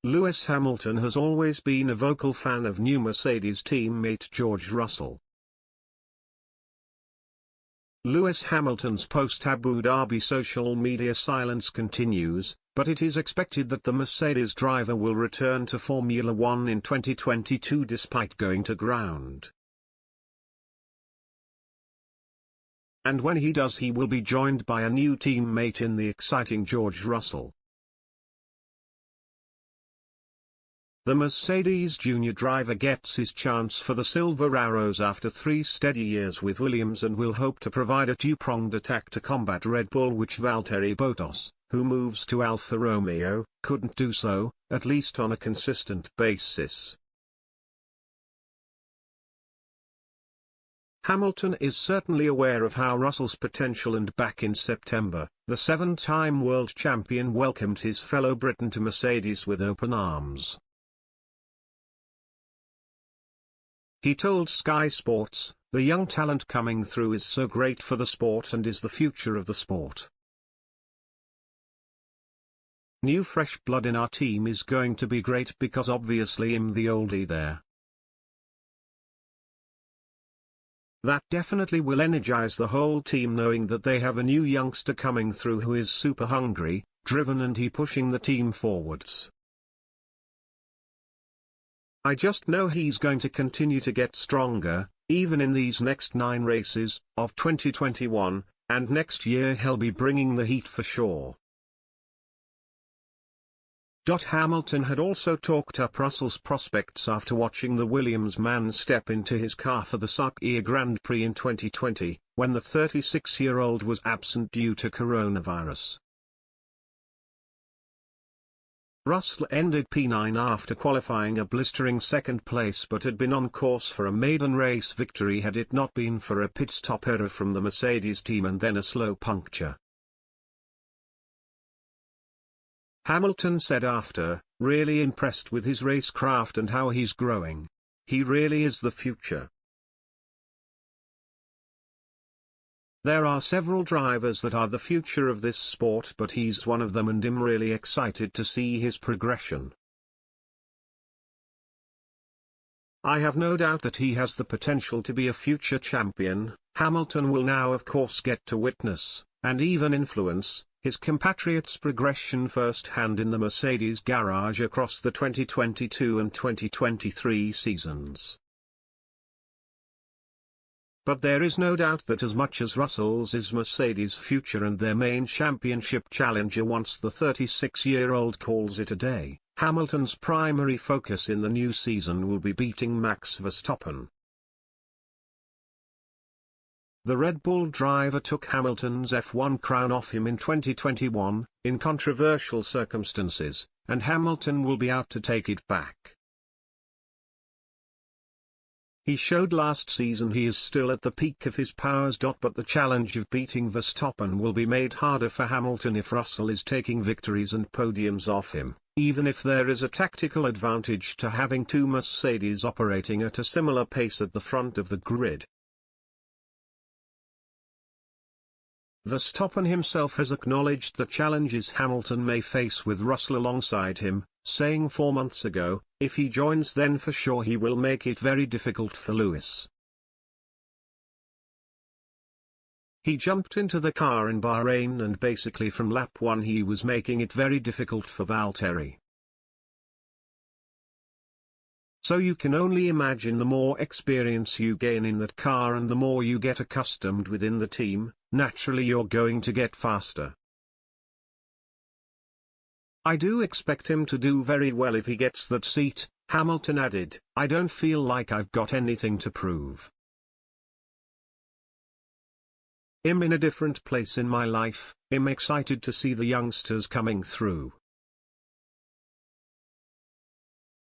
Lewis Hamilton has always been a vocal fan of new Mercedes teammate George Russell. Lewis Hamilton's post-Abu Dhabi social media silence continues, but it is expected that the Mercedes driver will return to Formula One in 2022 despite going to ground. And when he does, he will be joined by a new teammate in the exciting George Russell. The Mercedes junior driver gets his chance for the Silver Arrows after 3 steady years with Williams and will hope to provide a two-pronged attack to combat Red Bull, which Valtteri Bottas, who moves to Alfa Romeo, couldn't do so, at least on a consistent basis. Hamilton is certainly aware of how Russell's potential, and back in September, the 7-time world champion welcomed his fellow Briton to Mercedes with open arms. He told Sky Sports, "The young talent coming through is so great for the sport and is the future of the sport. New fresh blood in our team is going to be great because obviously I'm the oldie there. That definitely will energize the whole team knowing that they have a new youngster coming through who is super hungry, driven, and he pushing the team forwards. I just know he's going to continue to get stronger, even in these next 9 races of 2021, and next year he'll be bringing the heat for sure." Hamilton had also talked up Russell's prospects after watching the Williams man step into his car for the Sakhir Grand Prix in 2020, when the 36-year-old was absent due to coronavirus. Russell ended P9 after qualifying a blistering 2nd place, but had been on course for a maiden race victory had it not been for a pit stop error from the Mercedes team and then a slow puncture. Hamilton said after, "Really impressed with his racecraft and how he's growing. He really is the future. There are several drivers that are the future of this sport, but he's one of them and I'm really excited to see his progression. I have no doubt that he has the potential to be a future champion." Hamilton will now of course get to witness, and even influence, his compatriot's progression firsthand in the Mercedes garage across the 2022 and 2023 seasons. But there is no doubt that as much as Russell's is Mercedes' future and their main championship challenger once the 36-year-old calls it a day, Hamilton's primary focus in the new season will be beating Max Verstappen. The Red Bull driver took Hamilton's F1 crown off him in 2021, in controversial circumstances, and Hamilton will be out to take it back. He showed last season he is still at the peak of his powers. But the challenge of beating Verstappen will be made harder for Hamilton if Russell is taking victories and podiums off him, even if there is a tactical advantage to having 2 Mercedes operating at a similar pace at the front of the grid. Verstappen himself has acknowledged the challenges Hamilton may face with Russell alongside him, saying 4 months ago, if he joins then for sure he will make it very difficult for Lewis. He jumped into the car in Bahrain and basically from lap 1 he was making it very difficult for Valtteri. So you can only imagine the more experience you gain in that car and the more you get accustomed within the team, naturally you're going to get faster. I do expect him to do very well if he gets that seat, Hamilton added. I don't feel like I've got anything to prove. I'm in a different place in my life, I'm excited to see the youngsters coming through.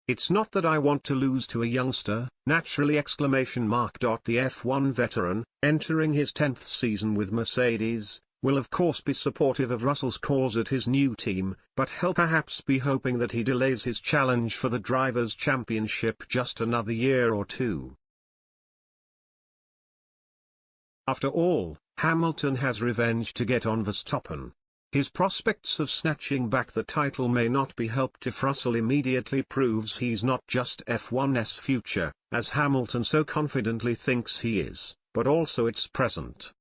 It's not that I want to lose to a youngster, naturally! The F1 veteran, entering his 10th season with Mercedes, will of course be supportive of Russell's cause at his new team, but he'll perhaps be hoping that he delays his challenge for the Drivers' Championship just another year or 2. After all, Hamilton has revenge to get on Verstappen. His prospects of snatching back the title may not be helped if Russell immediately proves he's not just F1's future, as Hamilton so confidently thinks he is, but also its present.